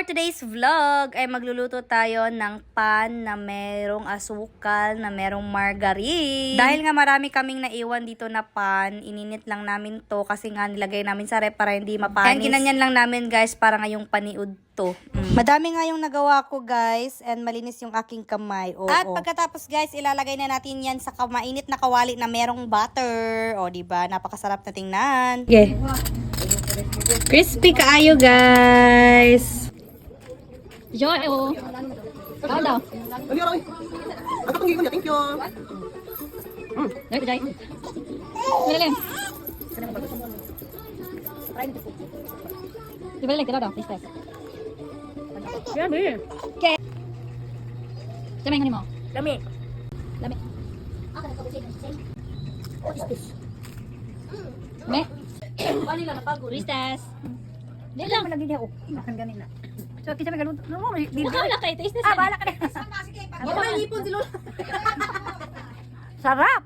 For today's vlog ay magluluto tayo ng pan na merong asukal, na merong margarine. Dahil nga marami kaming naiwan dito na pan, ininit lang namin to kasi nga nilagay namin sa rep para hindi mapanis. And ginanyan lang namin guys para ngayong paniud to. Madami nga yung nagawa ko guys and malinis yung aking kamay. At pagkatapos guys, ilalagay na natin yan sa mainit na kawali na merong butter. O diba, napakasarap na tingnan. Okay. Crispy kaayo guys. Joy oh. Daw. Thank you. Dai dai. Lelen. Diba lang daw, please guys. Yummy. Okay. Dami nga mo. Lami. Lami. Me. Pani lang napagod. Ristas. Di lang lagi niya oh. Makan ganin na. So kita magaluto. No, di. Wala kay taste na. Bala ka na. Sige, pag. Sarap.